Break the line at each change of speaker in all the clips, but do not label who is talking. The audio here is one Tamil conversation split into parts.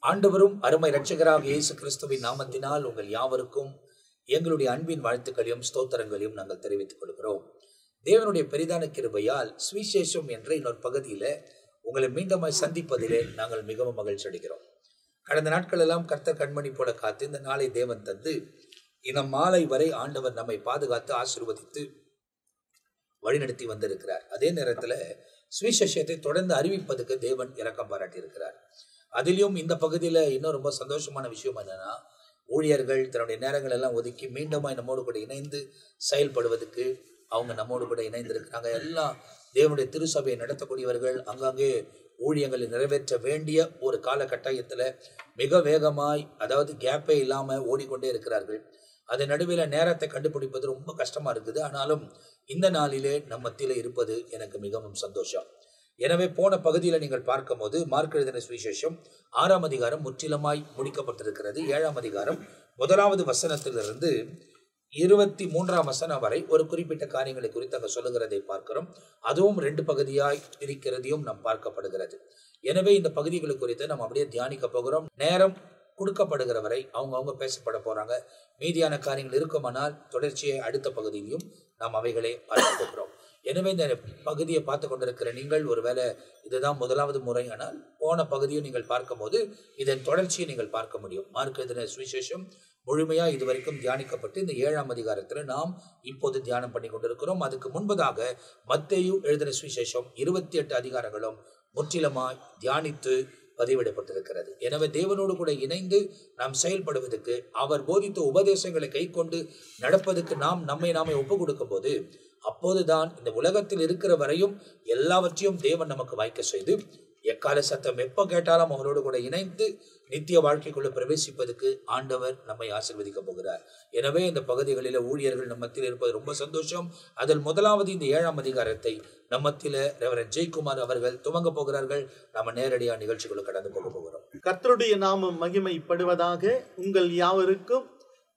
ஆண்டவரும் அருமை இரட்சகராக இயேசு கிறிஸ்துவின் நாமத்தினால் உங்கள் யாவருக்கும் எங்களுடைய அன்பின் வாழ்த்துக்களையும் ஸ்தோத்திரங்களையும் நாங்கள் தெரிவித்துக் கொள்கிறோம். தேவனுடைய பெரிதான கிருபையால் சுவிசேஷம் என்ற இன்னொரு பகுதியில் உங்களை மீண்டும் சந்திப்பதிலே நாங்கள் மிகவும் மகிழ்ச்சி அடைகிறோம். கடந்த நாட்கள் எல்லாம் கர்த்தர் கண்மணி போல காத்து இந்த நாளை தேவன் தந்து இந்த மாலை வரை ஆண்டவர் நம்மை பாதுகாத்து ஆசீர்வதித்து வழிநடத்தி வந்திருக்கிறார். அதே நேரத்தில் சுவிசேஷத்தை தொடர்ந்து அறிவிப்பதற்கு தேவன் இரக்கம் பாராட்டி இருக்கிறார். அதிலும் இந்த பகுதியில் இன்னும் ரொம்ப சந்தோஷமான விஷயம் என்னன்னா, ஊழியர்கள் தன்னுடைய நேரங்கள் எல்லாம் ஒதுக்கி மீண்டும் நம்மோடு கூட இணைந்து செயல்படுவதற்கு அவங்க நம்மோடு கூட இணைந்திருக்கிறாங்க. எல்லாம் தேவனுடைய திருசபையை நடத்தக்கூடியவர்கள் அங்கங்கே ஊழியங்களை நிறைவேற்ற வேண்டிய ஒரு காலகட்டாயத்தில் மிக வேகமாய், அதாவது கேப்பே இல்லாமல் ஓடிக்கொண்டே இருக்கிறார்கள். அதன் நடுவில் நேரத்தை கண்டுபிடிப்பது ரொம்ப கஷ்டமா இருக்குது. ஆனாலும் இந்த நாளிலே நம்ம மத்தியில் இருப்பது எனக்கு மிகவும் சந்தோஷம். எனவே போன பகுதியில் நீங்கள் பார்க்கும் போது மார்க் எழுதின சுவிசேஷம் 6ஆம் அதிகாரம் முற்றிலுமாய் முடிக்கப்பட்டிருக்கிறது. 7ஆம் அதிகாரம் 1வது வசனத்திலிருந்து 23ஆம் வசனம் வரை ஒரு குறிப்பிட்ட காரியங்களை குறித்து அங்கே சொல்லுகிறதை பார்க்கிறோம். அதுவும் 2 பகுதியாய் இருக்கிறதையும் நாம் பார்க்கப்படுகிறது. எனவே இந்த பகுதிகளை குறித்து நாம் அப்படியே தியானிக்க போகிறோம். நேரம் கொடுக்கப்படுகிற வரை அவங்க பேசப்பட போறாங்க. மீதியான காரியங்கள் இருக்குமானால் தொடர்ச்சியை அடுத்த பகுதியிலையும் நாம் அவைகளை பார்க்க போகிறோம். எனவே இந்த பகுதியை பார்த்து கொண்டிருக்கிற நீங்கள் ஒருவேளை இதுதான் 1வது முறை, ஆனால் போன பகுதியும் நீங்கள் பார்க்கும் போது இதன் தொடர்ச்சியை நீங்கள் பார்க்க முடியும். மார்க் எழுதின சுவிசேஷம் முழுமையாக இதுவரைக்கும் தியானிக்கப்பட்டு இந்த 7ஆம் அதிகாரத்தில் நாம் இப்போது தியானம் பண்ணி கொண்டிருக்கிறோம். அதுக்கு முன்பதாக மத்தேயு எழுதின சுவிசேஷம் 28 அதிகாரங்களும் முற்றிலுமாய் தியானித்து பதிவிடப்பட்டிருக்கிறது. எனவே தேவனோடு கூட இணைந்து நாம் செயல்படுவதற்கு, அவர் போதித்த உபதேசங்களை கை கொண்டு நடப்பதற்கு நாம் நாமே ஒப்பு கொடுக்கும் போது, அப்போதுதான் இந்த உலகத்தில் இருக்கிற வரையும் எல்லாவற்றையும் தேவன் நமக்கு வாய்க்க செய்து எக்கால சத்தம் எப்போ கேட்டாலும் அவரோடு கூட இணைந்து நித்திய வாழ்க்கைக்குள்ள பிரவேசிப்பதற்கு ஆண்டவர் நம்மை ஆசீர்வதிக்க போகிறார். எனவே இந்த பகுதிகளில் ஊழியர்கள் நம்மத்தில் இருப்பது ரொம்ப சந்தோஷம். அதில் 1வது இந்த 7ஆம் அதிகாரத்தை நம்மத்தில் ரெவரண்ட் ஜெயக்குமார் அவர்கள் துவங்க போகிறார்கள். நம்ம நேரடியாக நிகழ்ச்சிகளை கடந்து போக போகிறோம்.
கர்த்தருடைய நாமம் மகிமைப்படுவதாக. உங்கள் யாவருக்கும்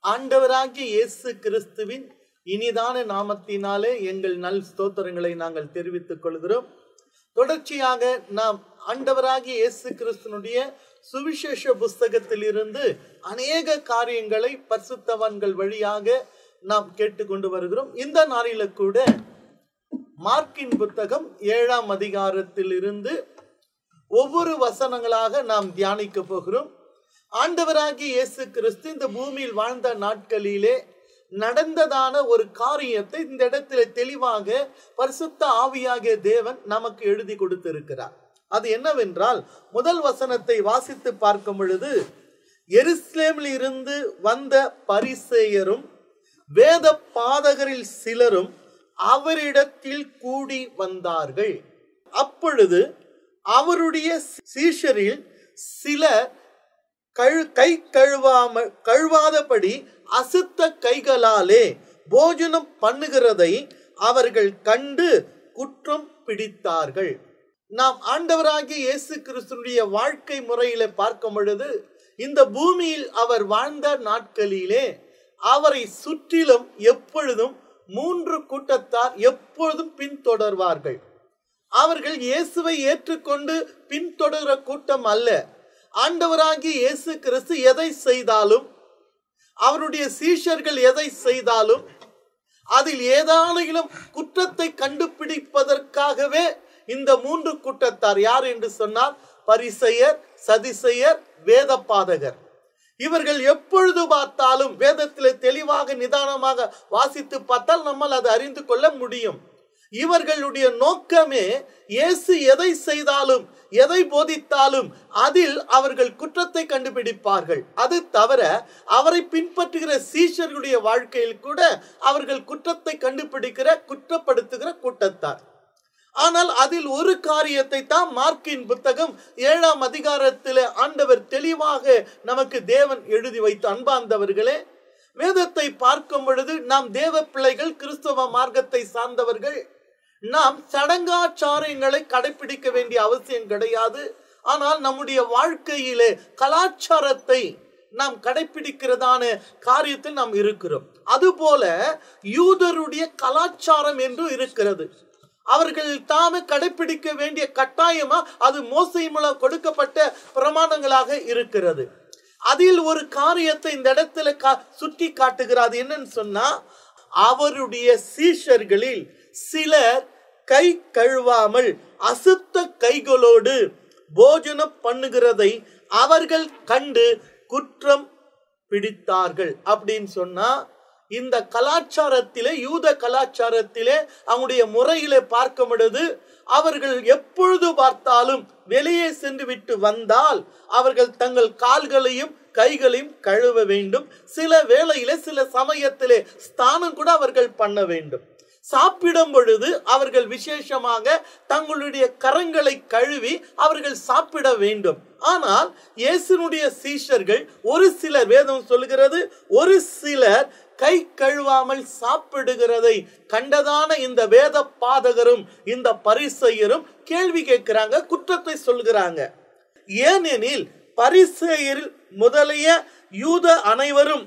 ஆண்டவராகிய இயேசு கிறிஸ்துவின் இனிதான நாமத்தினாலே எங்கள் நல் ஸ்தோத்திரங்களை நாங்கள் தெரிவித்துக் கொள்கிறோம். தொடர்ச்சியாக நாம் ஆண்டவராகிய இயேசு கிறிஸ்துனுடைய சுவிசேஷ புஸ்தகத்தில் இருந்து அநேக காரியங்களை பரிசுத்தவான்கள் வழியாக நாம் கேட்டுக்கொண்டு வருகிறோம். இந்த நாளில கூட மார்க்கின் புத்தகம் 7ஆம் அதிகாரத்தில் இருந்து ஒவ்வொரு வசனங்களாக நாம் தியானிக்க போகிறோம். ஆண்டவராகிய இயேசு கிறிஸ்து இந்த பூமியில் வாழ்ந்த நாட்களிலே நடந்ததான ஒரு காரியத்தை இந்த இடத்துல தெளிவாக பரிசுத்த ஆவியாகிய தேவன் நமக்கு எழுதி கொடுத்திருக்கிறார். அது என்னவென்றால், முதல் வசனத்தை வாசித்து பார்க்கும் பொழுது, எருசலேமில் இருந்து வந்த பரிசேயரும் வேத பாதகரில் சிலரும் அவரிடத்தில் கூடி வந்தார்கள். அப்பொழுது அவருடைய சீஷரில் சிலர் கை கழுவாதபடி அசுத்த கைகளாலே போஜனம் பண்ணுகிறதை அவர்கள் கண்டு குற்றம் பிடித்தார்கள். நாம் ஆண்டவராகிய இயேசு கிறிஸ்துவினுடைய வாழ்க்கை முறையில பார்க்கும் பொழுது, இந்த பூமியில் அவர் வாழ்ந்த நாட்களிலே அவரை சுற்றிலும் எப்பொழுதும் 3 கூட்டத்தார் எப்பொழுதும் பின்தொடர்வார்கள். அவர்கள் இயேசுவை ஏற்றுக்கொண்டு பின்தொடர்கிற கூட்டம் அல்ல. ஆண்டவராகிய இயேசு கிறிஸ்து எதை செய்தாலும், அவருடைய சீஷர்கள் எதை செய்தாலும் அதில் ஏதானும் குற்றத்தை கண்டுபிடிப்பதற்காகவே இந்த 3 கூட்டத்தார் யார் என்று சொன்னால், பரிசேயர், சதுசேயர், வேத பாதகர். இவர்கள் எப்பொழுது பார்த்தாலும் வேதத்திலே தெளிவாக நிதானமாக வாசித்து பார்த்தால் நம்மால் அதை அறிந்து கொள்ள முடியும். இவர்களுடைய நோக்கமே இயேசு எதை செய்தாலும் எதை போதித்தாலும் அதில் அவர்கள் குற்றத்தை கண்டுபிடிப்பார்கள். அது தவிர அவரை பின்பற்றுகிற சீஷர்களுடைய வாழ்க்கையில் கூட அவர்கள் குற்றத்தை கண்டுபிடிக்கிற, குற்றப்படுத்துகிற கூட்டத்தார். ஆனால் அதில் ஒரு காரியத்தை தான் மார்க்கின் புத்தகம் 7ஆம் அதிகாரத்தில் ஆண்டவர் தெளிவாக நமக்கு தேவன் எழுதி வைத்து, அன்பார்ந்தவர்களே, வேதத்தை பார்க்கும் பொழுது நாம் தேவ பிள்ளைகள், கிறிஸ்தவ மார்க்கத்தை சார்ந்தவர்கள், நாம் சடங்காச்சாரங்களை கடைபிடிக்க வேண்டிய அவசியம் கிடையாது. ஆனால் நம்முடைய வாழ்க்கையிலே கலாச்சாரத்தை நாம் கடைபிடிக்கிறதான காரியத்தில் நாம் இருக்கிறோம். அதுபோல யூதருடைய கலாச்சாரம் என்று இருக்கிறது. அவர்கள் தாமே கடைபிடிக்க வேண்டிய கட்டாயமா அது மோசையின் மூலம் கொடுக்கப்பட்ட பிரமாணங்களாக இருக்கிறது. அதில் ஒரு காரியத்தை இந்த இடத்துல சுட்டி காட்டுகிறார். என்னன்னு சொன்னா, அவருடைய சீஷர்களில் சிலர் கை கழுவாமல் அசுத்த கைகளோடு போஜனம் பண்ணுகிறதை அவர்கள் கண்டு குற்றம் பிடித்தார்கள். அப்படின்னு சொன்னா, இந்த கலாச்சாரத்திலே, யூத கலாச்சாரத்திலே, அவங்களுடைய முறையிலே பார்க்கும் பொழுது அவர்கள் எப்பொழுது பார்த்தாலும் வெளியே சென்று விட்டு வந்தால் அவர்கள் தங்கள் கால்களையும் கைகளையும் கழுவ வேண்டும். சில வேளையிலே, சில சமயத்திலே ஸ்நானம் கூட அவர்கள் பண்ண வேண்டும். சாப்பிடும் பொழுது அவர்கள் விசேஷமாக தங்களுடைய கரங்களை கழுவி அவர்கள் சாப்பிட வேண்டும். ஆனால் இயேசுனுடைய சீஷர்கள் ஒரு சிலர், வேதம் சொல்லுகிறது, ஒரு சிலர் கை கழுவாமல் சாப்பிடுகிறதை கண்டதான இந்த வேத பாதகரும் இந்த பரிசேயரும் கேள்வி கேட்கிறாங்க, குற்றத்தை சொல்கிறாங்க. ஏனெனில் பரிசேயர் முதலிய யூத அனைவரும்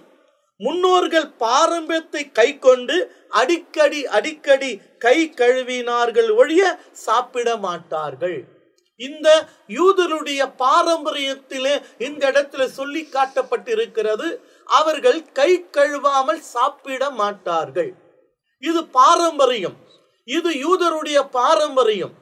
முன்னோர்கள் பாரம்பரியத்தை கை கொண்டு அடிக்கடி கை கழுவினார்கள் ஒழிய சாப்பிட மாட்டார்கள். இந்த யூதருடைய பாரம்பரியத்திலே இந்த இடத்துல சொல்லி காட்டப்பட்டிருக்கிறது, அவர்கள் கை கழுவாமல் சாப்பிட மாட்டார்கள். இது பாரம்பரியம், இது யூதருடைய பாரம்பரியம்.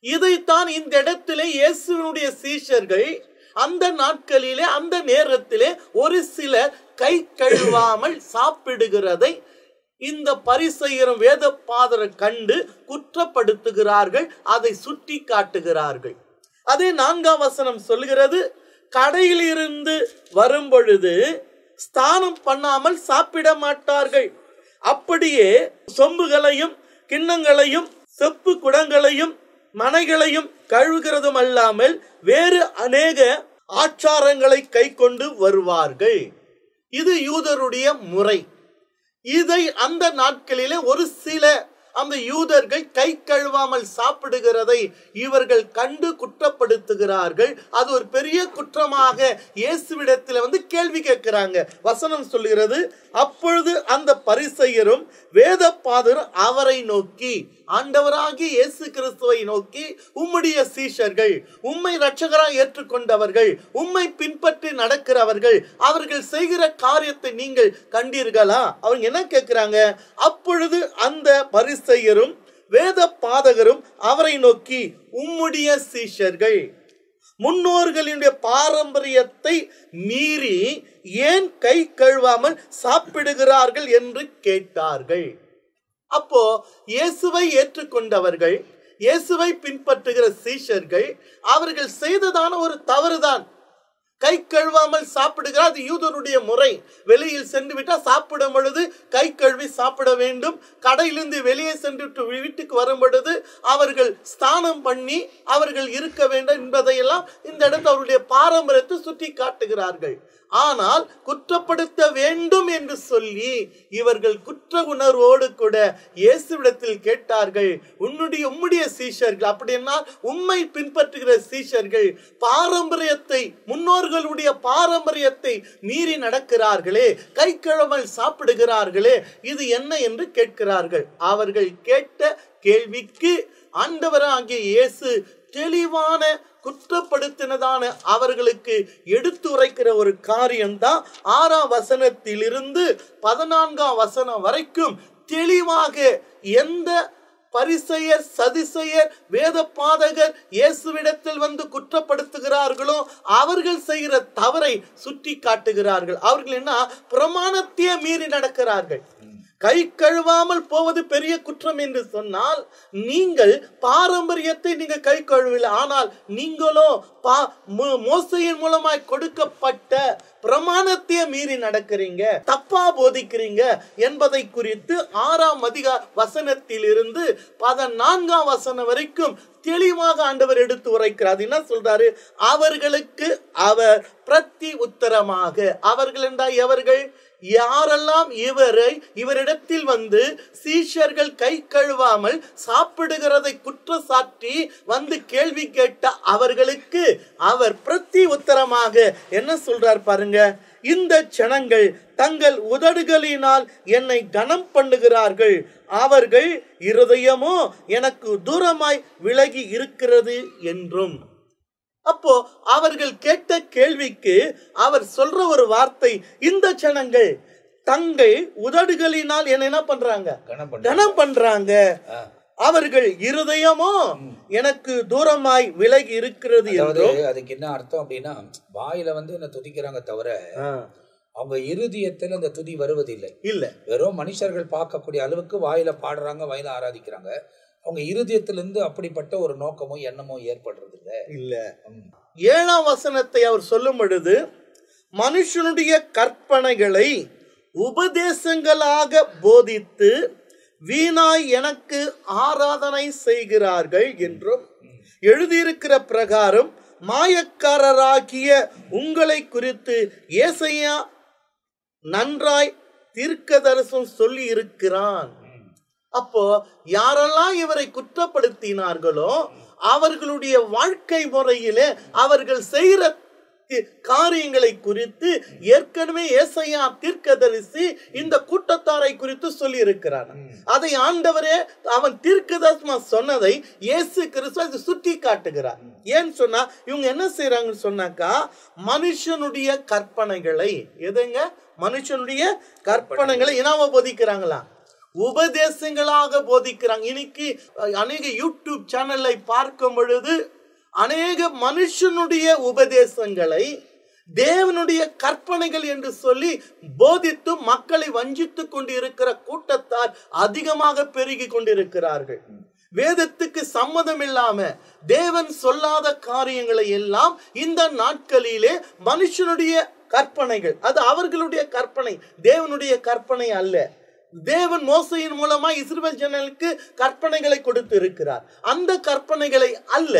இதைத்தான் இந்த இடத்திலே இயேசுவினுடைய சீஷர்கள் அந்த நாட்களிலே, அந்த நேரத்திலே ஒரு சிலர் கை கழுவாமல் சாப்பிடுகிறதை இந்த பரிசேயரும் வேத பாதகரும் கண்டு குற்றப்படுத்துகிறார்கள், அதை சுட்டி காட்டுகிறார்கள். அதே 4ஆம் வசனம் சொல்லுகிறது, கடையில் இருந்து வரும் பொழுது ஸ்நானம் பண்ணாமல் சாப்பிட மாட்டார்கள். அப்படியே சொம்புகளையும் கிண்ணங்களையும் செப்பு குடங்களையும் மனைகளையும் கழுவுகிறதும் அல்லாமல் வேறு அநேக ஆச்சாரங்களை கை கொண்டு வருவார்கள். இது யூதருடைய முறை. இதை அந்த நாட்களிலே ஒரு சில அந்த யூதர்கள் கை கழுவாமல் சாப்பிடுகிறதை இவர்கள் கண்டு குற்றப்படுத்துகிறார்கள். அது ஒரு பெரிய குற்றமாக இயேசுவிடத்தில் கேள்வி கேட்கிறாங்க. வசனம் சொல்லுகிறது, அப்பொழுது அந்த பரிசேயரும் வேத பாதகரும் அவரை நோக்கி, ஆண்டவராகிய இயேசு கிறிஸ்துவை நோக்கி, உம்முடைய சீஷர்கள், உம்மை இரட்சகராய் ஏற்றுக்கொண்டவர்கள், உம்மை பின்பற்றி நடக்கிறவர்கள், அவர்கள் செய்கிற காரியத்தை நீங்கள் கண்டீர்களா? அவங்க என்ன கேட்கிறாங்க? அப்பொழுது அந்த பரிசேயரும் வேத பாதகரும் அவரை நோக்கி, உம்முடைய சீஷர்கள் முன்னோர்களினுடைய பாரம்பரியத்தை மீறி ஏன் கை கழுவாமல் சாப்பிடுகிறார்கள் என்று கேட்டார்கள். அப்போ இயேசுவை ஏற்றுக்கொண்டவர்கள், இயேசுவை பின்பற்றுகிற சீஷர்கள், அவர்கள் செய்ததான ஒரு தவறுதான். கை கழுவாமல் சாப்பிடுகிறார், அது யூதருடைய முறை. வெளியில் சென்று விட்டால் சாப்பிடும் பொழுது கை கழுவி சாப்பிட வேண்டும். கடையிலிருந்து வெளியே சென்று வீட்டுக்கு வரும் பொழுது அவர்கள் ஸ்நானம் பண்ணி அவர்கள் இருக்க வேண்டும் என்பதையெல்லாம் இந்த இடத்துல அவருடைய பாரம்பரியத்தை சுட்டி காட்டுகிறார்கள். ஆனால் குற்றப்படுத்த வேண்டும் என்று சொல்லி இவர்கள் குற்ற உணர்வோடு கூட இயேசுவிடத்தில் கேட்டார்கள், உம்முடைய சீஷர்கள், அப்படின்னா உம்மை பின்பற்றுகிற சீஷர்கள் பாரம்பரியத்தை, முன்னோர்களுடைய பாரம்பரியத்தை மீறி நடக்கிறார்களே, கை கழுவாமல் சாப்பிடுகிறார்களே, இது என்ன என்று கேட்கிறார்கள். அவர்கள் கேட்ட கேள்விக்கு ஆண்டவராகிய இயேசு தெளிவான குற்றப்படுத்தினதான அவர்களுக்கு எடுத்து உரைக்கிற ஒரு காரியம்தான் 6ஆம் வசனத்திலிருந்து 14ஆம் வசனம் வரைக்கும் தெளிவாக எந்த பரிசேயர், சதுசேயர், வேத பாதகர் இயேசுவிடத்தில் குற்றப்படுத்துகிறார்களோ அவர்கள் செய்கிற தவறை சுட்டி காட்டுகிறார்கள். அவர்கள் என்ன, பிரமாணத்தையே மீறி நடக்கிறார்கள். கை கழுவாமல் போவது பெரிய குற்றம் என்று சொன்னால், நீங்கள் பாரம்பரியத்தை நீங்க கை கழுவவில்லை, ஆனால் நீங்களோ மோசையின் மூலமாய் கொடுக்கப்பட்ட பிரமாணத்தையே மீறி நடக்கிறீங்க, தப்பா போதிக்கிறீங்க என்பதை குறித்து 6ஆம் வசனத்திலிருந்து 14ஆம் வசனம் வரைக்கும் தெளிவாக ஆண்டவர் எடுத்து உரைக்கிறார். என்ன சொல்றாரு? அவர்களுக்கு அவர் பிரதி உத்தரமாக, அவர்கள் என்றால் எவர்கள்? யாரெல்லாம் இவரிடத்தில் சீஷர்கள் கை கழுவாமல் சாப்பிடுகிறதை குற்றச்சாட்டி கேள்வி கேட்ட அவர்களுக்கு அவர் பிரதி உத்தரமாக என்ன சொல்றார் பாருங்க. இந்த ஜனங்கள் தங்கள் உதடுகளினால் என்னை கனம் பண்ணுகிறார்கள், அவர்கள் இருதயமோ எனக்கு தூரமாய் விலகி இருக்கிறது என்றும். அப்போ அவர்கள் கேட்ட கேள்விக்கு அவர் சொல்ற ஒரு வார்த்தை, இந்த ஜனங்கள் தங்கள் உதடுகளினால் என்ன பண்றாங்க? கனம் பண்றாங்க. அவர்கள் இருதயமோ எனக்கு தூரமாய் விலகி இருக்கிறது என்றும்.
அதுக்கு என்ன அர்த்தம் அப்படின்னா, வாயில என்ன துதிக்கிறாங்க தவிர அவங்க இருதயத்தில் அந்த துதி வருவதில்லை. இல்ல, வெறும் மனுஷர்கள் பார்க்கக்கூடிய அளவுக்கு வாயில பாடுறாங்க, வாயில ஆராதிக்கிறாங்க. அவங்க இருதயத்திலிருந்து அப்படிப்பட்ட ஒரு நோக்கமோ எண்ணமோ ஏற்படுறது இல்ல.
7ஆம் வசனத்தை அவர் சொல்லும் பொழுது, மனுஷனுடைய கற்பனைகளை உபதேசங்களாக போதித்து வீணாய் எனக்கு ஆராதனை செய்கிறார்கள் என்றும், எழுதியிருக்கிற பிரகாரம் மாயக்காரராகிய உங்களை குறித்து ஏசாயா நன்றாய் தீர்க்கதரிசனம் சொல்லி இருக்கிறான். அப்போ யாரெல்லாம் இவரை குற்றப்படுத்தினார்களோ அவர்களுடைய வாழ்க்கை முறையிலே அவர்கள் செய்கிற காரியங்களை குறித்து ஏற்கனவே ஏசாயா தீர்க்கதரிசி இந்த கூட்டத்தாரை குறித்து சொல்லி இருக்கிறார். அதை ஆண்டவரே அவன் தீர்க்கதரிசனம் சொன்னதை இயேசு கிறிஸ்து சுட்டி காட்டுகிறார். ஏன்னு சொன்னா, இவங்க என்ன செய்யறாங்கன்னு சொன்னாக்கா, மனுஷனுடைய கற்பனைகளை, எதுங்க? மனுஷனுடைய கற்பனைகளை இனாம போதிக்கிறாங்களா? உபதேசங்களாக போதிக்கிறாங்க. இன்னைக்கு அநேக யூடியூப் சேனலை பார்க்கும் பொழுது அநேக மனுஷனுடைய உபதேசங்களை தேவனுடைய கற்பனைகள் என்று சொல்லி போதித்து மக்களை வஞ்சித்து கொண்டு இருக்கிற கூட்டத்தார் அதிகமாக பெருகி கொண்டிருக்கிறார்கள். வேதத்துக்கு சம்மதம் இல்லாம தேவன் சொல்லாத காரியங்களை எல்லாம் இந்த நாட்களிலே மனுஷனுடைய கற்பனைகள், அது அவர்களுடைய கற்பனை, தேவனுடைய கற்பனை அல்ல. தேவன் மோசையின் மூலமா இஸ்ரவேல் ஜனங்களுக்கு கற்பனைகளை கொடுத்து இருக்கிறார். அந்த கற்பனைகளை அல்ல,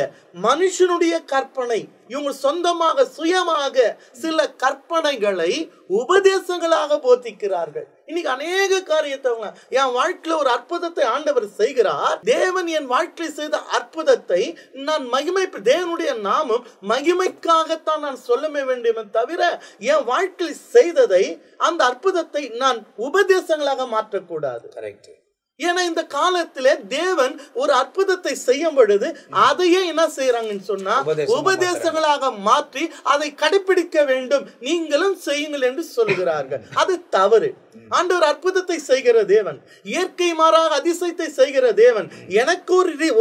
மனுஷனுடைய கற்பனை, இவங்க சொந்தமாக சுயமாக சில கற்பனைகளை உபதேசங்களாக போதிக்கிறார்கள். இன்னைக்கு அநேக காரியத்தை என் வாழ்க்கையில ஒரு அற்புதத்தை ஆண்டவர் செய்கிறார். தேவன் என் வாழ்க்கையில் செய்த அற்புதத்தை நான் மகிமை, தேவனுடைய நாமம் மகிமைக்காகத்தான் நான் சொல்ல வேண்டுமே தவிர என் வாழ்க்கையில் செய்ததை, அந்த அற்புதத்தை நான் உபதேசங்களாக மாற்றக்கூடாது. கரெக்ட். ஏன்னா இந்த காலத்திலே தேவன் ஒரு அற்புதத்தை செய்யும் பொழுது அதையே என்ன செய்யறாங்கன்னு சொன்னா உபதேசங்களாக மாற்றி அதை கடைபிடிக்க வேண்டும், நீங்களும் செய்யுங்கள் என்று சொல்கிறார்கள். அது தவறு. ஆண்டவர் அற்புதத்தை செய்கிற தேவன், இயற்கை மாறாக அதிசயத்தை செய்கிற தேவன். எனக்கு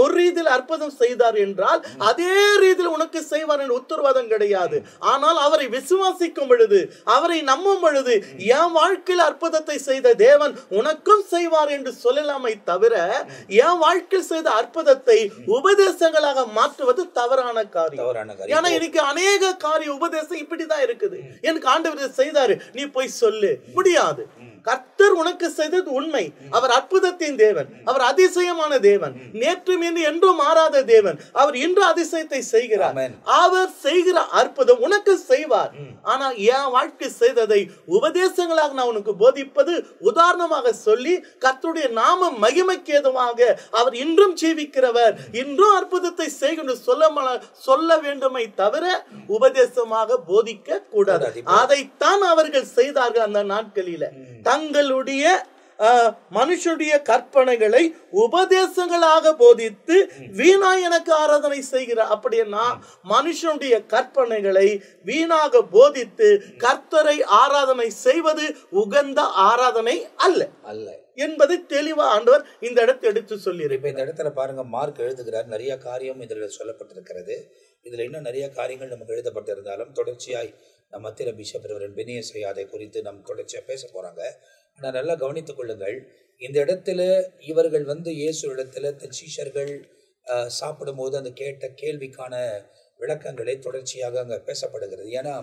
ஒரு ரீதியில் அற்புதம் செய்தார் என்றால் அதே ரீதியில் உனக்கு செய்வார் என்று உத்தரவாதம் கிடையாது. ஆனால் அவரை விசுவாசிக்கும் பொழுது, அவரை நம்பும் பொழுது, என் வாழ்க்கையில் அற்புதத்தை செய்த தேவன் உனக்கும் செய்வார் என்று சொல்லலாமே தவிர என் வாழ்க்கையில் செய்த அற்புதத்தை உபதேசங்களாக மாற்றுவது தவறான காரியம். ஏன்னா இன்னைக்கு அநேக காரிய உபதேசம் இப்படிதான் இருக்குது. எனக்கு ஆண்டவர் செய்தாரு, நீ போய் சொல்லு, முடியாது. கர்த்தர் உனக்கு செய்தது உண்மை. அவர் அற்புதத்தின் தேவன், அவர் அதிசயமான தேவன், நேற்றும் இன்று என்றும் மாறாத தேவன். அவர் இன்று அதிசயத்தை செய்கிறார். அவர் செய்கிற அற்புதம் உனக்கு செய்வார். ஆனா என் வாழ்க்கை செய்ததை உபதேசங்களாக நான் உனக்கு போதிப்பது, உதாரணமாக சொல்லி கர்த்தருடைய நாம மகிமைக்கு ஏதுவாக அவர் இன்றும் ஜீவிக்கிறவர், இன்றும் அற்புதத்தை செய்கின்ற சொல்ல வேண்டுமே தவிர உபதேசமாக போதிக்க கூடாது. அதைத்தான் அவர்கள் செய்தார்கள் அந்த நாட்களில. தங்களுடைய மனுஷனுடைய கற்பனைகளை உபதேசங்களாக போதித்து வீணா எனக்கு ஆராதனை செய்கிறார். அப்படின்னா மனுஷனுடைய கற்பனைகளை வீணாக போதித்து கர்த்தரை ஆராதனை செய்வது உகந்த ஆராதனை அல்ல அல்ல என்பது தெளிவா ஆண்டவர் இந்த இடத்தை எடுத்து சொல்லி.
இப்ப இந்த இடத்துல பாருங்க, மார்க் எழுதுகிறார், நிறைய காரியம் இதுல சொல்லப்பட்டிருக்கிறது. இதுல இன்னும் நிறைய காரியங்கள் நமக்கு எழுதப்பட்டிருந்தாலும் தொடர்ச்சியாய் நம்ம மத்திய பிஷப் பெனியஸை அதை குறித்து நம்ம தொடர்ச்சியா பேச போறாங்க. ஆனால் நல்லா கவனித்துக் கொள்ளுங்கள், இந்த இடத்துல இவர்கள் இயேசு இடத்துல தன் சீஷர்கள் சாப்பிடும்போது அந்த கேட்ட கேள்விக்கான விளக்கங்களை தொடர்ச்சியாக அங்கே பேசப்படுகிறது. ஏன்னா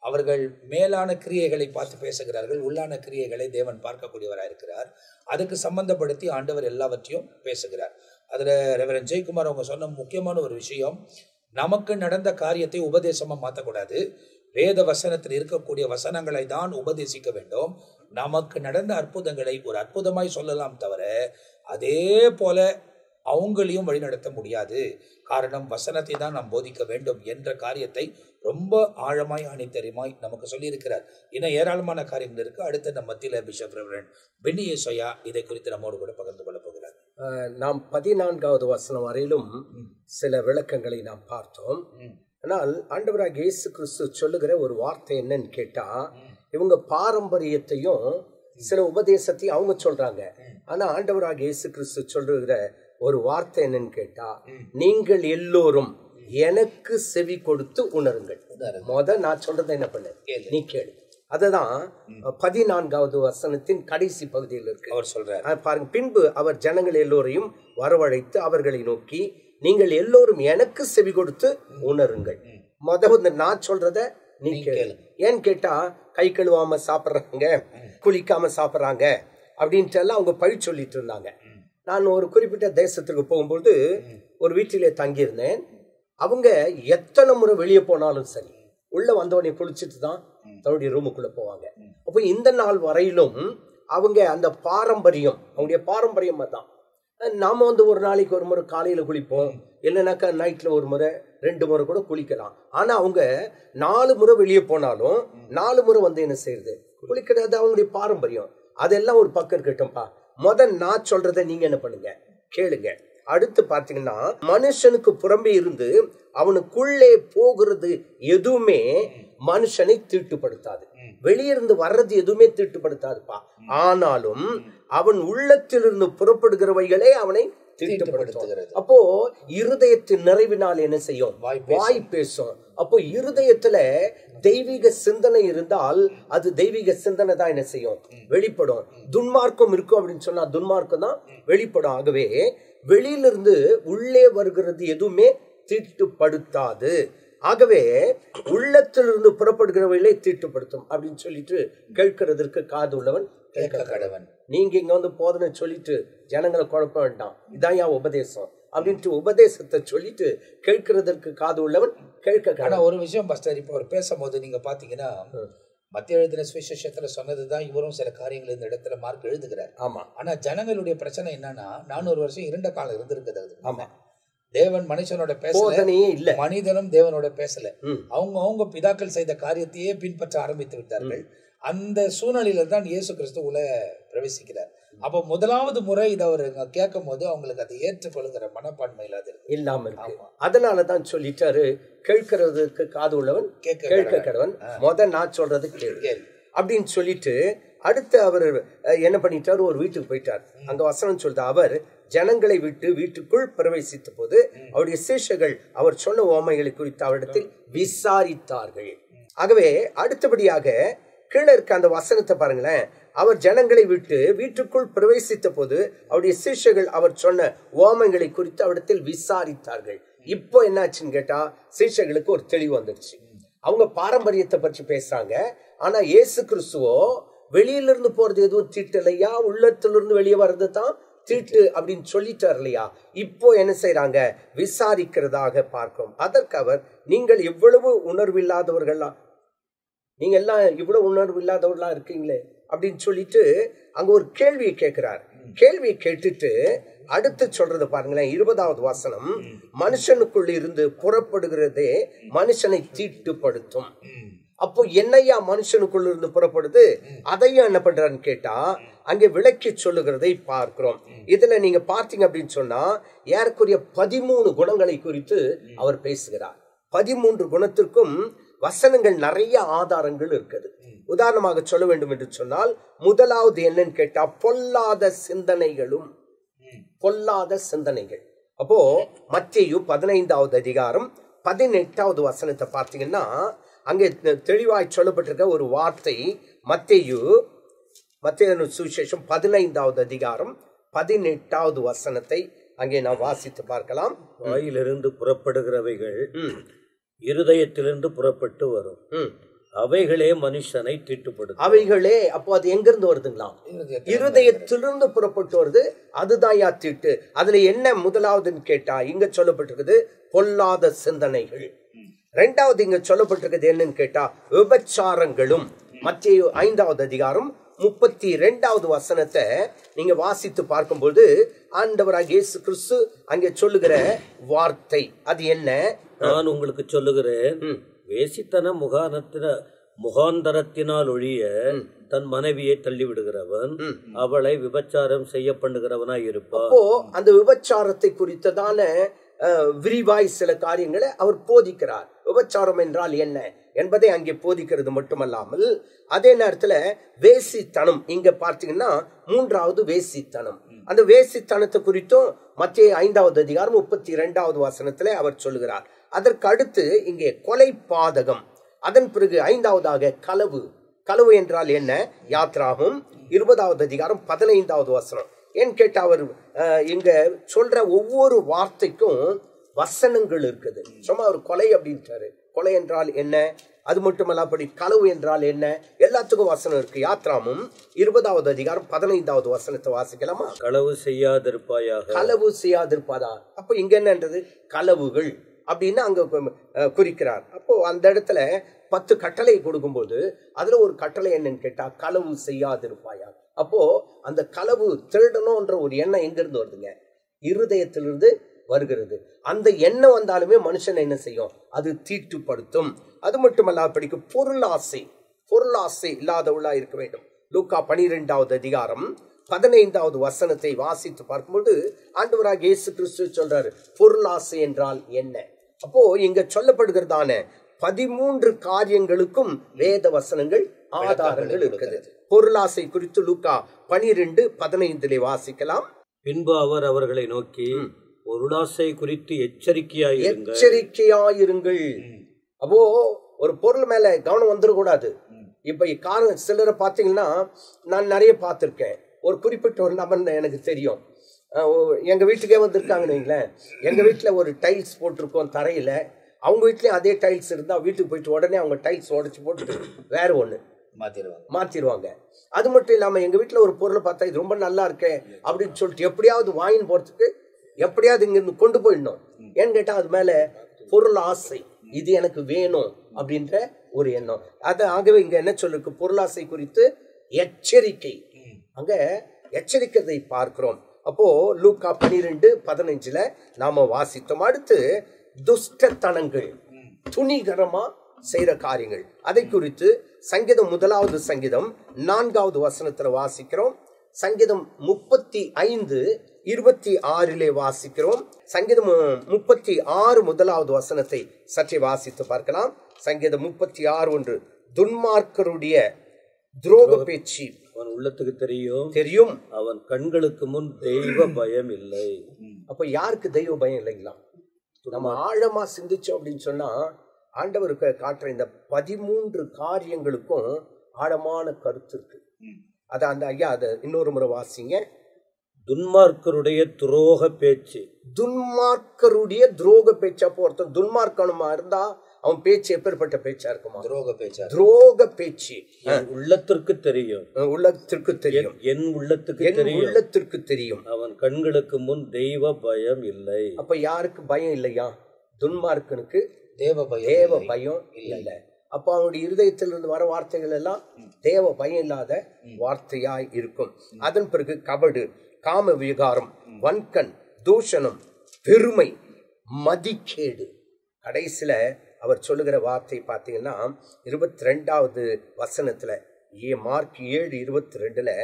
அவர்கள் மேலான கிரியைகளை பார்த்து பேசுகிறார்கள், உள்ளான கிரியைகளை தேவன் பார்க்கக்கூடியவராக இருக்கிறார். அதுக்கு சம்பந்தப்படுத்தி ஆண்டவர் எல்லாவற்றையும் பேசுகிறார். அதில் ரெவரன் ஜெயக்குமார் அவங்க சொன்ன முக்கியமான ஒரு விஷயம், நமக்கு நடந்த காரியத்தை உபதேசமாக மாற்றக்கூடாது. வேத வசனத்தில் இருக்கக்கூடிய வசனங்களை தான் உபதேசிக்க வேண்டும். நமக்கு நடந்த அற்புதங்களை ஒரு அற்புதமாய் சொல்லலாம் தவிர அதே போல அவங்களையும் வழிநடத்த முடியாது. காரணம், வசனத்தை தான் நாம் போதிக்க வேண்டும் என்ற காரியத்தை ரொம்ப ஆழமாய் ஆணித்தரமாய் நமக்கு சொல்லியிருக்கிறார். இன்னும் ஏராளமான காரியங்கள் இருக்கு. அடுத்து நம்ம மத்தியில பிஷப் ரெவரண்ட் பென்னி ஏசாயா இதை குறித்து நம்மோடு கூட பகிர்ந்து கொள்ள போகிறார்.
நாம் 14வது வசனம் வரையிலும் சில விளக்கங்களை நாம் பார்த்தோம். ஆனால் ஆண்டவராகிய இயேசு கிறிஸ்து சொல்லுகிற ஒரு வார்த்தை என்னன்னு கேட்டா, இவங்க பாரம்பரியத்தையும் சில உபதேசத்தையும் அவங்க சொல்றாங்க. ஆனா ஆண்டவராகிய இயேசு கிறிஸ்து சொல்லுகிற ஒரு வார்த்தை என்னன்னு கேட்டா, நீங்கள் எல்லோரும் எனக்கு செவி கொடுத்து உணருங்கள். நான் சொல்றதை என்ன பண்ண, நீ கேளு. அதுதான் 14வது வசனத்தின் கடைசி பகுதியில் இருக்கு.
அவர் சொல்றார்
பாருங்க, பின்பு அவர் ஜனங்கள் எல்லோரையும் வரவழைத்து அவர்களை நோக்கி, நீங்கள் எல்லோரும் எனக்கு செவி கொடுத்து உணருங்கள். முதல்ல நான் சொல்றத நீ கேளு. ஏன்னு கேட்டா, கை கழுவாம சாப்பிட்றாங்க, குளிக்காம சாப்பிட்றாங்க அப்படின்ட்டு எல்லாம் அவங்க பழி சொல்லிட்டு இருந்தாங்க. நான் ஒரு குறிப்பிட்ட தேசத்துக்கு போகும்போது ஒரு வீட்டிலே தங்கியிருந்தேன். அவங்க எத்தனை முறை வெளியே போனாலும் சரி, உள்ள வந்தவனை குளிச்சுட்டு தான் தன்னுடைய ரூமுக்குள்ள போவாங்க. அப்போ இந்த நாள் வரையிலும் அவங்க அந்த பாரம்பரியம், அவங்களுடைய பாரம்பரியம் தான். நாம ஒரு நாளைக்கு ஒரு முறை காலையில குளிப்போம், இல்லைனாக்கா நைட்ல ஒரு முறை 2 முறை கூட குளிக்கலாம். ஆனா அவங்க 4 முறை வெளியே போனாலும் 4 முறை என்ன செய்யுது, குளிக்கிறது அவங்களுடைய பாரம்பரியம். அதெல்லாம் ஒரு பக்கம் இருக்கட்டும்பா. நான் சொல்றதை நீங்க என்ன பண்ணுங்க, கேளுங்க. அடுத்து பாத்தீங்கன்னா, மனுஷனுக்கு புறம்பே இருந்து அவனுக்குள்ளே போகிறது எதுவுமே மனுஷனை தீட்டுப்படுத்தாது. வெளியிருந்து வர்றது எதுவுமே தீட்டுப்படுத்தாதுப்பா. ஆனாலும் அவன் உள்ளத்திலிருந்து புறப்படுகிறவைகளே அவனை தீட்டுப்படுத்துகிறது. அப்போ இருதயத்தின் நிறைவினால் என்ன செய்யும், வாய் பேசும். அப்போ இருதயத்துல தெய்வீக சிந்தனை இருந்தால் அது தெய்வீக சிந்தனை தான் என்ன செய்யும், வெளிப்படும். துன்மார்க்கம் இருக்கும் அப்படின்னு சொன்னா துன்மார்க்கம் தான் வெளிப்படும். ஆகவே வெளியிலிருந்து உள்ளே வருகிறது எதுவுமே தீட்டுப்படுத்தாது. ஆகவே உள்ளத்திலிருந்து புறப்படுகிறவைகளை தீட்டுப்படுத்தும் அப்படின்னு சொல்லிட்டு கேட்கிறதற்கு காது உள்ளவன் கேட்க கடவன். நீங்க இங்க போதனை சொல்லிட்டு ஜனங்களை குழப்ப வேண்டாம், இதான் என் உபதேசம் அப்படின்ட்டு உபதேசத்தை சொல்லிட்டு கேட்கிறதற்கு காது உள்ளவன் கேட்க கடவன்.
ஒரு விஷயம் பாஸ்டர், இப்போ அவர் பேசும்போது நீங்க பாத்தீங்கன்னா, மத்திய எழுதின சுவிசேஷத்துல சொன்னதுதான் இவரும் சில காரியங்கள் இந்த இடத்துல மார்க் எழுதுகிறார்.
ஆமா.
ஆனா ஜனங்களுடைய பிரச்சனை என்னன்னா, 400 வருஷம் இருண்ட காலம் இருந்திருக்குது.
ஆமா.
தேவன் மனுஷனோட பேசலையே இல்ல, மனிதனும் தேவனோட பேசல. அவங்க பிதாக்கள் செய்த காரியத்தையே பின்பற்ற ஆரம்பித்து விட்டார்கள். அந்த சூழ்நிலையில தான் இயேசு கிறிஸ்து உள்ள பிரவேசிக்கிறார். அப்போ முதலாவது முறை இதை அவர் கேட்கும் போது அவங்களுக்கு அதை ஏற்றுக்கொள்கிற மனப்பான்மை இல்லாம இருக்கு.
அதனாலதான் சொல்லிட்டாரு, கேட்கிறதுக்கு காது உள்ளவன் கேட்க கடவன். நான் சொல்றது கேளு அப்படின்னு சொல்லிட்டு அடுத்து அவர் என்ன பண்ணிட்டாரு, ஒரு வீட்டுக்கு போயிட்டார். அங்க வசனம் சொல்றது, அவர் ஜனங்களை விட்டு வீட்டுக்குள் பிரவேசித்த போது அவருடைய சீஷர்கள் அவர் சொன்ன உவமைகளை குறித்து அவரிடத்தில் விசாரித்தார்கள். ஆகவே அடுத்தபடியாக கீழே இருக்க அந்த வசனத்தை பாருங்களேன். அவர் ஜனங்களை விட்டு வீட்டுக்குள் பிரவேசித்த போது அவருடைய சீஷர்கள் அவர் சொன்ன உவமைகளை குறித்து அவரிடத்தில் விசாரித்தார்கள். இப்போ என்னாச்சுன்னு கேட்டா, சீஷர்களுக்கு ஒரு தெளிவு வந்துருச்சு. அவங்க பாரம்பரியத்தை பற்றி பேசுறாங்க. ஆனா இயேசு கிறிஸ்துவோ வெளியிலிருந்து போறது எதுவும் தீட்டு இல்லையா, உள்ளத்திலிருந்து வெளியே வர்றது தான் தீட்டு அப்படின்னு சொல்லிட்டார் இல்லையா. இப்போ என்ன செய்யறாங்க, விசாரிக்கிறதாக பார்க்கிறோம். அதற்கு அவர், நீங்கள் எவ்வளவு உணர்வில்லாதவர்களா, நீங்க எல்லாம் இவ்வளவு உணர்வு இல்லாதவர்களா இருக்கீங்களே அப்படின்னு சொல்லிட்டு அங்க ஒரு கேள்வியை கேட்கிறார். கேள்வியை கேட்டுட்டு அடுத்து சொல்றது பாருங்களேன், 20வது வசனம், மனுஷனுக்குள்ள இருந்து புறப்படுகிறதே மனுஷனை தீட்டுப்படுத்தும். அப்போ என்னையா மனுஷனுக்குள்ள இருந்து புறப்படுது, அதையும் என்ன பண்றான்னு கேட்டா அங்கே விளக்கி சொல்லுகிறதை பார்க்கிறோம். இதுல நீங்க பார்த்தீங்க அப்படின்னு சொன்னா ஏறக்குறைய 13 குணங்களை குறித்து அவர் பேசுகிறார். 13 குணத்திற்கும் வசனங்கள் நிறைய ஆதாரங்கள் இருக்குது. உதாரணமாக சொல்ல வேண்டும் என்று சொன்னால், முதலாவது என்னன்னு கேட்டா பொல்லாத சிந்தனைகளும். பொல்லாத சிந்தனைகள். அப்போ மத்தேயு 15வது அதிகாரம் 18வது வசனத்தை பார்த்தீங்கன்னா அங்கே தெளிவாய் சொல்லப்பட்டிருக்க ஒரு வார்த்தை. மத்தேயு சுவிசேஷம் 15வது அதிகாரம் 18வது வசனத்தை அங்கே நாம் வாசித்து பார்க்கலாம்.
வாயிலிருந்து புறப்படுகிறவைகள் இருதயத்திலிருந்து புறப்பட்டு வரும், அவைகளே மனுஷனை தீட்டுப்படுத்தும்.
அவைகளே, அப்போ அது எங்கிருந்து வருதுங்களாம், இருதயத்திலிருந்து புறப்பட்டு வருது. அதுதான் தீட்டு. அதுல என்ன முதலாவதுன்னு கேட்டா இங்க சொல்லப்பட்டிருக்குது பொல்லாத சிந்தனைகள். இரண்டாவது இங்க சொல்லப்பட்டிருக்கிறது என்னன்னு கேட்டா விபச்சாரங்களும். மத்தேயு 5வது அதிகாரம் 32வது வசனத்தை நீங்க வாசித்து பார்க்கும்போது ஆண்டவராகிய இயேசு கிறிஸ்து அங்கே சொல்லுகிற வார்த்தை அது என்ன,
நான் உங்களுக்கு சொல்லுகிறேன், வேசித்தன முகாந்தரத்தினால் ஒழிய தன் மனைவியை தள்ளிவிடுகிறவன் அவளை விபச்சாரம் செய்ய பண்ணுகிறவனாய் இருப்பான்.
அப்போ அந்த விபச்சாரத்தை குறித்ததான விரிவாய் சில காரியங்களை அவர் போதிக்கிறார். விபச்சாரம் என்றால் என்ன என்பதை அங்கே போதிக்கிறது மட்டுமல்லாமல் அதே நேரத்துல வேசித்தனம் இங்க பார்த்தீங்கன்னா 3வது வேசித்தனம். அந்த வேசித்தனத்தை குறித்தும் மத்தேயு 5வது அதிகாரம் 32வது வசனத்துல அவர் சொல்லுகிறார். அதற்கு அடுத்து இங்கே கொலை பாதகம், அதன் பிறகு 5வதாக களவு. களவு என்றால் என்ன? யாத்ராகும் 20வது அதிகாரம் 15வது வசனம். ஏன்னு கேட்டா அவர் இங்க சொல்ற ஒவ்வொரு வார்த்தைக்கும் வசனங்கள் இருக்குது. சும்மா அவர் கொலை அப்படின்ட்டாரு. கொலை என்றால் என்ன, அது மட்டுமல்ல அப்படி களவு என்றால் என்ன, எல்லாத்துக்கும் வசனம் இருக்கு. யாத்ராமும் 20வது அதிகாரம் 15வது வசனத்தை வாசிக்கலாமா?
களவு செய்யாதிருப்பாயாக.
களவு செய்யாதிருப்பாதா. அப்ப இங்க என்னன்றது? களவுகள் அப்படின்னு அங்க குறிக்கிறார். அப்போ அந்த இடத்துல 10 கட்டளை கொடுக்கும்போது அதுல ஒரு கட்டளை என்னன்னு கேட்டா களவு செய்யாதிருப்பாயா. அப்போ அந்த களவு திருடணும்ன்ற ஒரு எண்ணம் எங்க இருந்து வருதுங்க? இருதயத்திலிருந்து வருகிறது. அந்த எண்ணம் வந்தாலுமே மனுஷன் என்ன செய்யும்? அது தீட்டுப்படுத்தும். அது மட்டுமல்ல அப்படிக்கு பொருளாசை இல்லாதவளா இருக்க வேண்டும். லூக்கா 12வது அதிகாரம் 15வது வசனத்தை வாசித்து பார்க்கும்போது ஆண்டவராகிய இயேசு கிறிஸ்து சொல்றாரு பொருளாசை என்றால் என்ன. அப்போ இங்க சொல்லப்படுகிறதான 13 காரியங்களுக்கும் வேத வசனங்கள் ஆதாரங்கள் இருக்குது. பொருளாசை குறித்து லூக்கா 12:15 வாசிக்கலாம்.
பின்பு அவர் அவர்களை நோக்கி பொருளாசை குறித்து
எச்சரிக்கையாயிருங்கள். அப்போ ஒரு பொருள் மேல கவனம் வந்துடக்கூடாது. இப்ப காரணம் சிலரை பார்த்தீங்கன்னா நான் நிறைய பார்த்திருக்கேன். ஒரு குறிப்பிட்ட ஒரு நபர் எனக்கு தெரியும். எங்க வீட்டுக்கே வந்திருக்காங்கன்னு வைங்களேன். எங்க வீட்டுல ஒரு டைல்ஸ் போட்டிருக்கோம் தரையில. அவங்க வீட்லயும் அதே டைல்ஸ் இருந்தா வீட்டுக்கு போயிட்டு உடனே அவங்க டைல்ஸ் உடைச்சு போட்டு வேற ஒண்ணு மாத்திருவாங்க. அது மட்டும் இல்லாம எங்க வீட்டுல ஒரு பொருளை பார்த்தா இது ரொம்ப நல்லா இருக்கே அப்படின்னு சொல்லிட்டு எப்படியாவது வாங்கி போறதுக்கு எப்படியாவது இங்க இருந்து கொண்டு போயிடணும். ஏன்னு கேட்டா அது மேல பொருள் ஆசை, இது எனக்கு வேணும் அப்படின்ற ஒரு எண்ணம். ஆகவே இங்க என்ன சொல்லிருக்கு? பொருளாசை குறித்து எச்சரிக்கை. அங்க எச்சரிக்கை பார்க்கிறோம். அப்போ லூக்கா 12:15 நாம வாசித்தோம். அடுத்து துஷ்டத்தனங்கள், துணிகரமா செய்யற காரியங்கள், அதை குறித்து சங்கீதம் 1வது சங்கீதம் 4வது வசனத்துல வாசிக்கிறோம். சங்கீதம் 35:26 வாசிக்கிறோம். சங்கீதம் 36 1வது வசனத்தை சற்றே வாசித்து பார்க்கலாம். சங்கீதம் 36:1 துன்மார்க்கருடைய துரோக பேச்சு
அவன் உள்ளத்துக்கு
தெரியும்,
அவன் கண்களுக்கு முன் தெய்வ பயம் இல்லை.
அப்ப யாருக்கு தெய்வ பயம் இல்லைங்களா? நம்ம ஆழமா சிந்திச்சோம் அப்படின்னு சொன்னா ஆண்டவருக்கு காட்டுற இந்த 13 காரியங்களுக்கும் ஆழமான கருத்து இருக்கு. அத அந்த ஐயா அதை இன்னொரு முறை வாசிங்க.
துன்மார்க்கருடைய துரோக பேச்சு.
துன்மார்க்கருடைய துரோக பேச்சா. ஒருத்தன் துன்மார்க்கனுமா இருந்தா அவன் பேச்சு எப்பேற்பட்ட பேச்சா இருக்குமா? துரோக பேச்சு.
உள்ளத்திற்கு தெரியும்,
என் உள்ளத்திற்கு தெரியும்.
அவன் கண்களுக்கு முன் தெய்வ பயம் இல்லை.
அப்ப யாருக்கு பயம் இல்லையா? துன்மார்க்கனுக்கு தேவ பயம் இல்லை. அப்ப அவனுடைய இருதயத்திலிருந்து வர வார்த்தைகள் எல்லாம் தேவ பயம் இல்லாத வார்த்தையாய் இருக்கும். அதன் பிறகு கபடு, காம விகாரம், வன்கண், தூஷணம், பெருமை, மதிக்கேடு. கடைசியில அவர் சொல்லுகிற வார்த்தை பார்த்தீங்கன்னா 22வது வசனத்துல மார்க் 7:22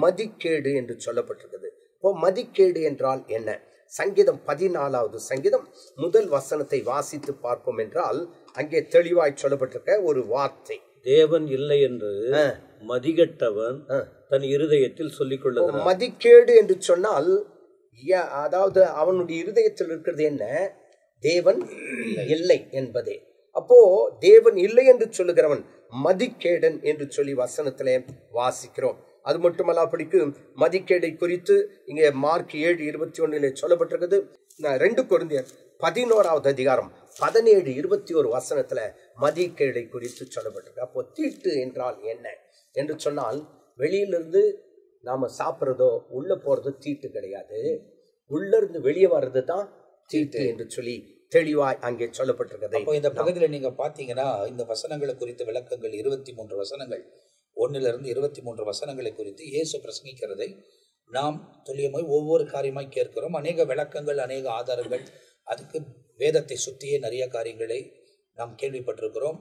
மதிக்கேடு என்று சொல்லப்பட்டிருக்குது. இப்போ மதிக்கேடு என்றால் என்ன? சங்கீதம் 14வது சங்கீதம் 1 வசனத்தை வாசித்து பார்ப்போம் என்றால் அங்கே தெளிவாய் சொல்லப்பட்டிருக்க ஒரு வார்த்தை,
தேவன் இல்லை என்று மதிகட்டவன் தன் இருதயத்தில் சொல்லிக் கொள்ளுகிறான்.
மதிக்கேடு என்று சொன்னால் அதாவது அவனுடைய இருதயத்தில் இருக்கிறது என்ன? தேவன் இல்லை என்பதே. அப்போ தேவன் இல்லை என்று சொல்லுகிறவன் மதிக்கேடன் என்று சொல்லி வசனத்திலே வாசிக்கிறோம். அது மட்டுமல்ல, அப்படிக்கு மதிக்கேடை குறித்து இங்கே மார்க் 7:21 சொல்லப்பட்டிருக்குது. 2 கொரிந்தியர் 11வது அதிகாரம் 17:21 வசனத்துல மதிக்கேடை குறித்து சொல்லப்பட்டிருக்கு. அப்போ தீட்டு என்றால் என்ன என்று சொன்னால், வெளியிலிருந்து நாம சாப்பிட்றதோ உள்ள போறது தீட்டு கிடையாது, உள்ள இருந்து வெளியே வர்றது தான் தீட்டு என்று சொல்லி தெளிவாய் அங்கே சொல்லப்பட்டிருக்கிறது.
அப்போ இந்த பகுதியில நீங்க பாத்தீங்கன்னா இந்த வசனங்களை குறித்த விளக்கங்கள் 23 வசனங்கள் 1லிருந்து 23 வசனங்களை குறித்து இயேசு பிரசங்கிக்கிறதை நாம் துல்லியமாய் ஒவ்வொரு காரியமாய் கேட்கிறோம். அநேக விளக்கங்கள், அநேக ஆதாரங்கள், அதுக்கு வேதத்தை சுற்றியே நிறைய காரியங்களை நாம் கேள்விப்பட்டிருக்கிறோம்.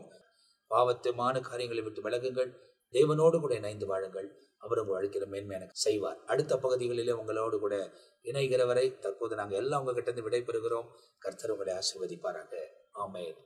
பாவத்துமான காரியங்களை விட்டு விலகுங்கள், தேவனோடு கூட இணைந்து வாழுங்கள், அவர் உங்கள் வாழ்க்கையில மேன்மையான செய்வார். அடுத்த பகுதிகளிலே உங்களோடு கூட இணைகிறவரை தற்போது நாங்கள் எல்லாம் உங்ககிட்ட இருந்து விடைபெறுகிறோம். கர்த்தர் உங்களை ஆசீர்வதிப்பாராக. ஆமென்.